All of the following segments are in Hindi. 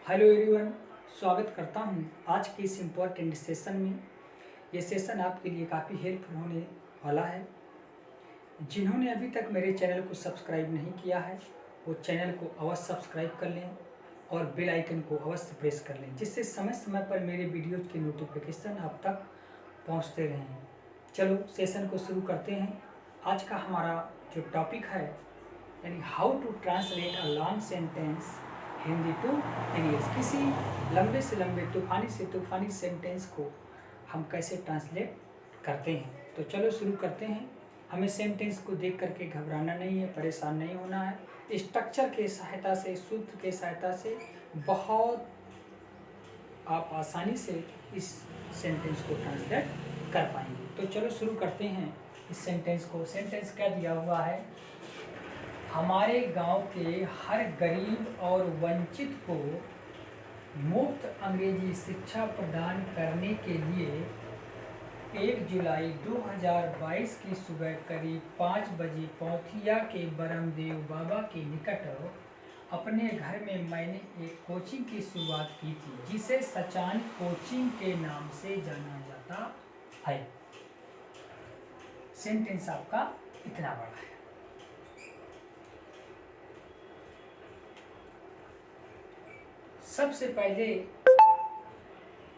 हेलो एवरीवन, स्वागत करता हूं आज के इस इम्पोर्टेंट सेशन में। ये सेशन आपके लिए काफ़ी हेल्पफुल होने वाला है। जिन्होंने अभी तक मेरे चैनल को सब्सक्राइब नहीं किया है वो चैनल को अवश्य सब्सक्राइब कर लें और बेल आइकन को अवश्य प्रेस कर लें, जिससे समय समय पर मेरे वीडियोज़ की नोटिफिकेशन आप तक पहुँचते रहें। चलो सेशन को शुरू करते हैं। आज का हमारा जो टॉपिक है यानी how to translate a long sentence Hindi to English. किसी लंबे से लंबे तूफानी से तूफानी सेंटेंस को हम कैसे ट्रांसलेट करते हैं। तो चलो शुरू करते हैं। हमें सेंटेंस को देख करके घबराना नहीं है, परेशान नहीं होना है। स्ट्रक्चर के सहायता से, सूत्र के सहायता से बहुत आप आसानी से इस सेंटेंस को ट्रांसलेट कर पाएंगे। तो चलो शुरू करते हैं इस सेंटेंस को। सेंटेंस क्या दिया हुआ है? हमारे गांव के हर गरीब और वंचित को मुफ्त अंग्रेजी शिक्षा प्रदान करने के लिए 1 जुलाई 2022 की सुबह करीब 5 बजे पौथिया के बरमदेव बाबा के निकट अपने घर में मैंने एक कोचिंग की शुरुआत की थी, जिसे सचान कोचिंग के नाम से जाना जाता है। सेंटेंस आपका इतना बड़ा है। सबसे पहले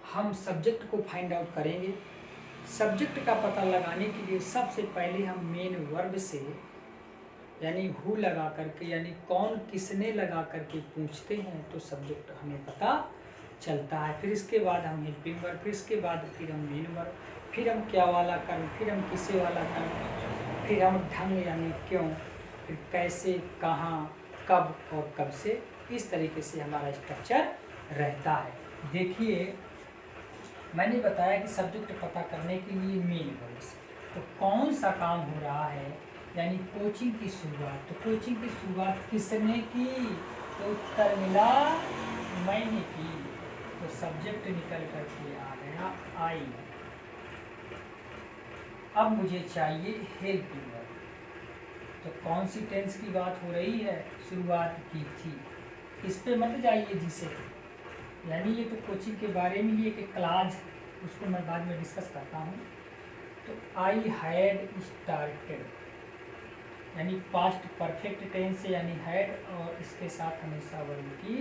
हम सब्जेक्ट को फाइंड आउट करेंगे। सब्जेक्ट का पता लगाने के लिए सबसे पहले हम मेन वर्ब से यानी हु लगा करके यानी कौन किसने लगा करके पूछते हैं तो सब्जेक्ट हमें पता चलता है। फिर इसके बाद हम हेल्पिंग वर्ब, फिर इसके बाद फिर हम मेन वर्ब, फिर हम क्या वाला कर्म, फिर हम किसे वाला कर्म, फिर हम ढंग यानी क्यों, फिर कैसे, कहाँ, कब और कब से। इस तरीके से हमारा स्ट्रक्चर रहता है। देखिए मैंने बताया कि सब्जेक्ट पता करने के लिए मेन वर्ब से तो कौन सा काम हो रहा है यानी कोचिंग की शुरुआत। तो कोचिंग की शुरुआत किसने की? तो उत्तर मिला मैंने की। तो सब्जेक्ट निकल करके आ गया आई। अब मुझे चाहिए हेल्पिंग वर्ब। तो कौन सी टेंस की बात हो रही है? शुरुआत की थी। इस पे मत जाइए जिसे, यानी ये तो कोचिंग के बारे में ही एक क्लास, उसको मैं बाद में डिस्कस करता हूँ। तो आई हैड स्टार्टेड यानी पास्ट परफेक्ट टेंस से यानी हैड और इसके साथ हमेशा वर्ब की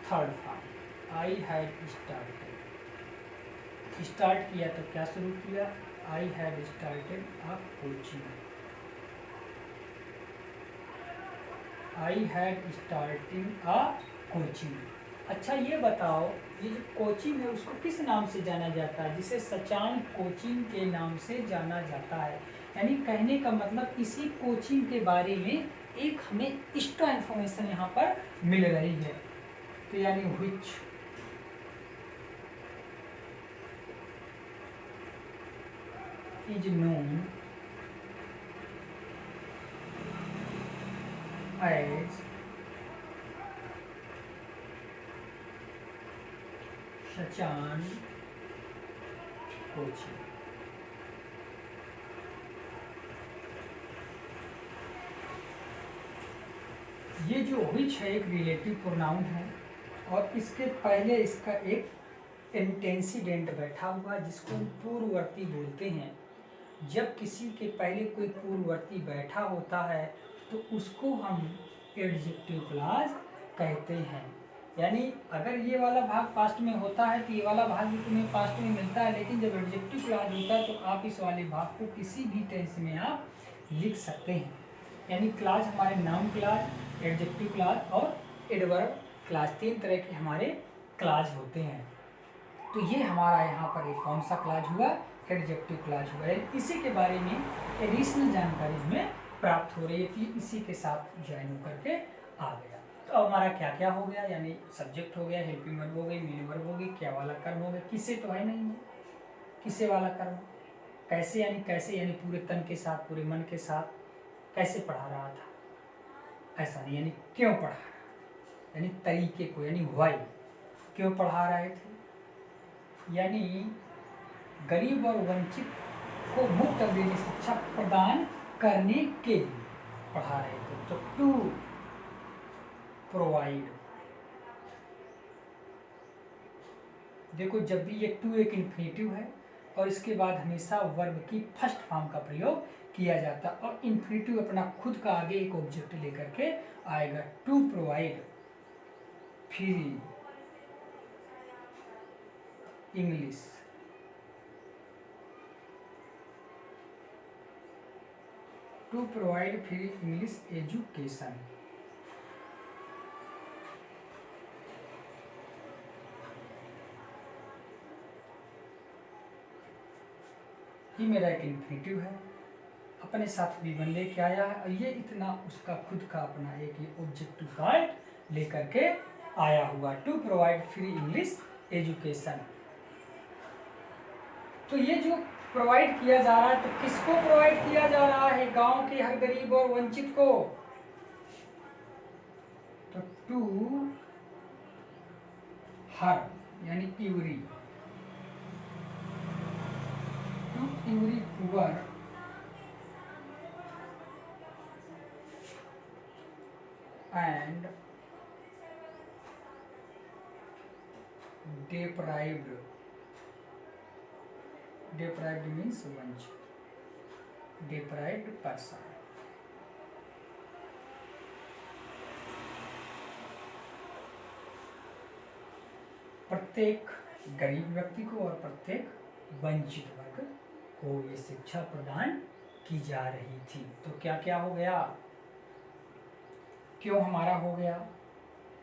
third form. I had started, start किया तो क्या शुरू किया? I had started a coaching. I had starting a coaching. अच्छा ये बताओ, ये जो कोचिंग है उसको किस नाम से जाना जाता है? जिसे सचान कोचिंग के नाम से जाना जाता है। यानी कहने का मतलब इसी कोचिंग के बारे में एक हमें एक्स्ट्रा इन्फॉर्मेशन यहाँ पर मिल रही है। तो यानी which is known as Sachan coaching. ये जो व्हिच है एक रिलेटिव प्रोनाउन है और इसके पहले इसका एक एंटेंसिडेंट बैठा हुआ जिसको पूर्ववर्ती बोलते हैं। जब किसी के पहले कोई पूर्ववर्ती बैठा होता है तो उसको हम एडजेक्टिव क्लॉज कहते हैं। यानी अगर ये वाला भाग पास्ट में होता है तो ये वाला भाग भी तुम्हें पास्ट में मिलता है, लेकिन जब एडजेक्टिव क्लॉज होता है तो आप इस वाले भाग को किसी भी टेंस में आप लिख सकते हैं। यानी क्लॉज हमारे नाउन क्लॉज, एडजेक्टिव क्लॉज और एडवर्ब क्लॉज, 3 तरह के हमारे क्लॉज होते हैं। तो ये हमारा यहाँ पर एक कौन सा क्लॉज हुआ? एडजेक्टिव क्लॉज हुआ। इसी के बारे में एडिशनल जानकारी हमें प्राप्त हो रही है कि इसी के साथ ज्वाइन होकर के आ गया। तो अब हमारा क्या क्या हो गया? यानी सब्जेक्ट हो गया, हेल्पिंग वर्ब हो गई, मेन वर्ब हो गई, क्या वाला कर्म हो गया, किसे तो है नहीं है, किसे वाला कर्म, कैसे यानी कैसे यानी पूरे तन के साथ, पूरे मन के साथ, कैसे पढ़ा रहा था, ऐसा नहीं, यानी क्यों पढ़ा रहा, यानी तरीके को, यानी व्हाई, क्यों पढ़ा रहे थे, यानी गरीब और वंचित को मुफ्त अंग्रेजी शिक्षा प्रदान करने के लिए पढ़ा रहे थे। तो टू प्रोवाइड देखो जब भी ये टू एक इन्फिनेटिव है और इसके बाद हमेशा वर्ब की फर्स्ट फॉर्म का प्रयोग किया जाता है और इन्फिनेटिव अपना खुद का आगे एक ऑब्जेक्ट लेकर के आएगा। To provide free English, to provide free English education. ये मेरा एक इन्फिनेटिव है, अपने साथ भी बन लेके आया है और ये इतना उसका खुद का अपना एक ही ऑब्जेक्टिव पार्ट लेकर के आया हुआ। To provide free English education. तो ये जो प्रोवाइड किया जा रहा है, तो किसको प्रोवाइड किया जा रहा है? गांव के हर गरीब और वंचित को। तो टू हर यानी every, to every poor and deprived means वंचित, deprived person। प्रत्येक गरीब व्यक्ति को और प्रत्येक वंचित वर्ग को ये शिक्षा प्रदान की जा रही थी। तो क्या क्या हो गया? क्यों हमारा हो गया?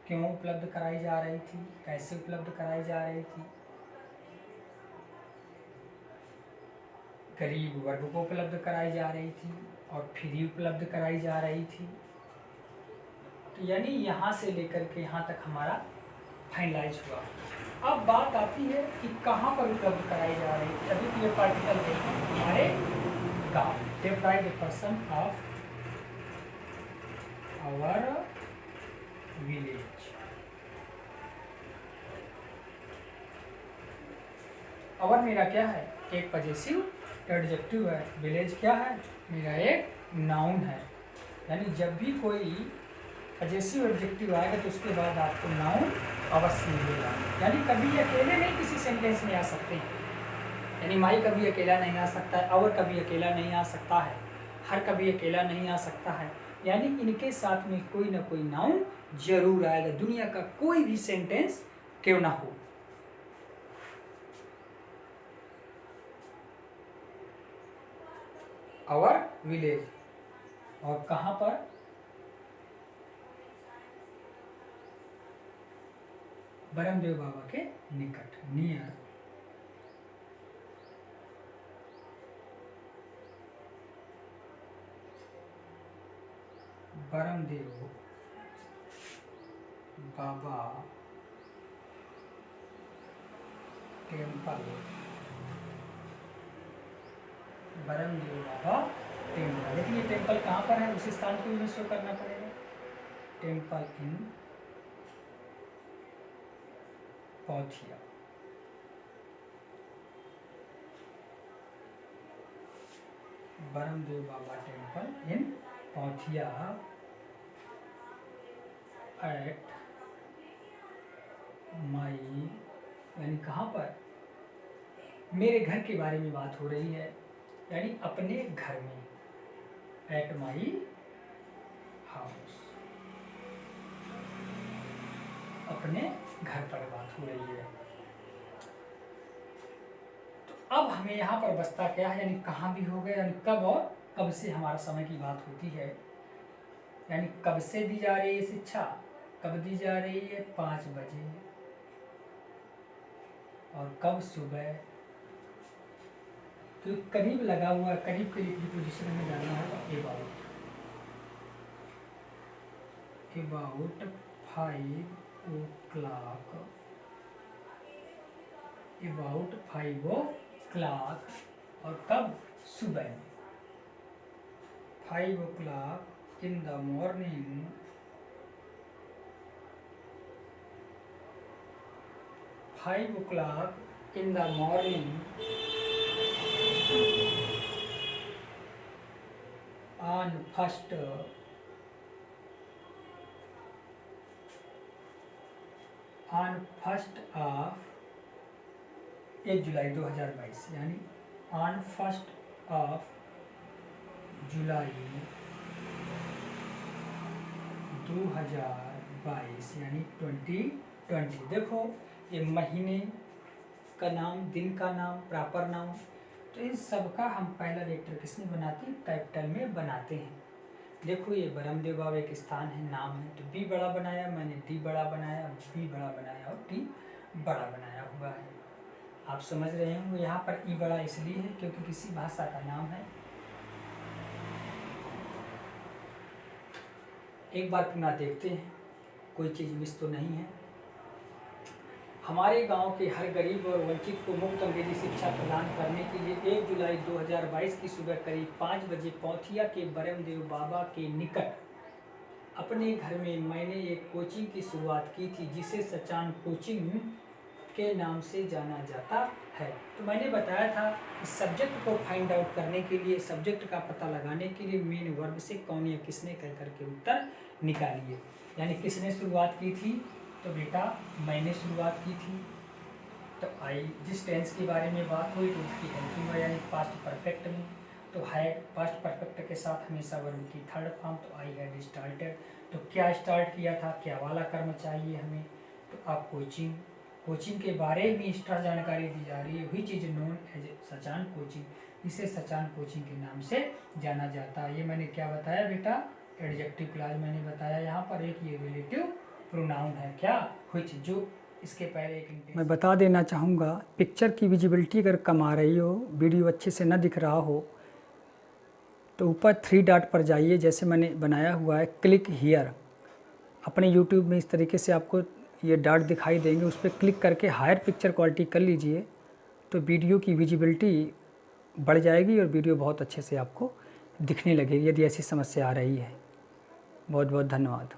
क्यों उपलब्ध कराई जा रही थी? कैसे उपलब्ध कराई जा रही थी? गरीब वर्ग को उपलब्ध कराई जा रही थी और फ्री उपलब्ध कराई जा रही थी। तो यानी यहाँ से लेकर के यहाँ तक हमारा फाइनलाइज हुआ। अब बात आती है कि कहाँ पर उपलब्ध कराई जा रही थी। अभी तो ये पार्टिकल देखो हमारे गाँव, deprived person of our village. Our मेरा क्या है? एक पजेसिव एडजेक्टिव है। विलेज क्या है? मेरा एक नाउन है। यानी जब भी कोई पजेसिव एडजेक्टिव आएगा तो उसके बाद आपको नाउन अवश्य मिलेगा। यानी कभी अकेले नहीं किसी सेंटेंस में आ सकते हैं। यानी माई कभी अकेला नहीं आ सकता है, आवर कभी अकेला नहीं आ सकता है, हर कभी अकेला नहीं आ सकता है। यानी इनके साथ में कोई ना कोई नाउन जरूर आएगा, दुनिया का कोई भी सेंटेंस क्यों ना हो। आवर विलेज, और कहां पर? बरमदेव बाबा के निकट, near. Brahmdev Baba temple, Brahmdev Baba temple. लेकिन ये टेम्पल कहाँ पर है? उसी स्थान को भी शो करना पड़ेगा। Temple in Pauthia. Baramdev Baba temple in Pauthia at my, यानी कहाँ पर? मेरे घर के बारे में बात हो रही है, यानी अपने घर में। एट माई हाउस, अपने घर पर बात हो रही है। तो अब हमें यहाँ पर बचता क्या है? यानी कहाँ भी हो गया, यानी कब और कब से हमारा समय की बात होती है। यानी कब से दी जा रही है शिक्षा? कब दी जा रही है? 5 बजे। और कब? सुबह। तो करीब लगा हुआ, करीब करीब प्रीपोजिशन में डालना होगा about. About 5 o'clock, about 5 o'clock। और कब? सुबह। 5 o'clock in the morning, 5 o'clock in the morning on first of 1 जुलाई 2022 यानी ऑन 1 जुलाई 2022 यानी 2020। देखो ये महीने का नाम, दिन का नाम, प्रॉपर नाम, तो इन सब का हम पहला लेटर किसमें बनाते हैं? कैपिटल में बनाते हैं। देखो ये ब्रह्मदेव बाबा एक स्थान है, नाम है, तो बी बड़ा बनाया मैंने, डी बड़ा बनाया, बी बड़ा बनाया और टी बड़ा बनाया हुआ है। आप समझ रहे होंगे यहाँ पर ई बड़ा इसलिए है क्योंकि किसी भाषा का नाम है। एक बार पुनः देखते हैं कोई चीज़ मिस तो नहीं है। हमारे गांव के हर गरीब और वंचित को मुफ्त अंग्रेजी शिक्षा प्रदान करने के लिए 1 जुलाई 2022 की सुबह करीब 5 बजे पौथिया के ब्रह्मदेव बाबा के निकट अपने घर में मैंने एक कोचिंग की शुरुआत की थी जिसे सचान कोचिंग के नाम से जाना जाता है। तो मैंने बताया था कि सब्जेक्ट को फाइंड आउट करने के लिए, सब्जेक्ट का पता लगाने के लिए मेन वर्ब से कौन या किसने कह करके उत्तर निकालिए। यानी किसने शुरुआत की थी? तो बेटा मैंने शुरुआत की थी। तो आई, जिस टेंस के बारे में बात हुई तो उसकी हेल्पिंग यानी पास्ट परफेक्ट में, तो हैड पास्ट परफेक्ट के साथ हमेशा वर्ब की थर्ड फॉर्म, तो आई हैड स्टार्टेड। तो क्या स्टार्ट किया था, क्या वाला कर्म चाहिए हमें? तो आप कोचिंग, कोचिंग के बारे में एक्स्ट्रा जानकारी दी जा रही है, वही चीज़ नोन एज सचान कोचिंग, इसे सचान कोचिंग के नाम से जाना जाता है। ये मैंने क्या बताया बेटा? एडजेक्टिव क्लॉज मैंने बताया। यहाँ पर एक ये रिलेटिव प्रोनाउन है, क्या? व्हिच, जो इसके पहले एक। मैं बता देना चाहूँगा, पिक्चर की विजिबिलिटी अगर कम आ रही हो, वीडियो अच्छे से न दिख रहा हो, तो ऊपर 3 डॉट पर जाइए, जैसे मैंने बनाया हुआ है क्लिक हियर। अपने यूट्यूब में इस तरीके से आपको ये डॉट दिखाई देंगे, उस पर क्लिक करके हायर पिक्चर क्वालिटी कर लीजिए, तो वीडियो की विजिबिलिटी बढ़ जाएगी और वीडियो बहुत अच्छे से आपको दिखने लगेगी, यदि ऐसी समस्या आ रही है। बहुत बहुत धन्यवाद।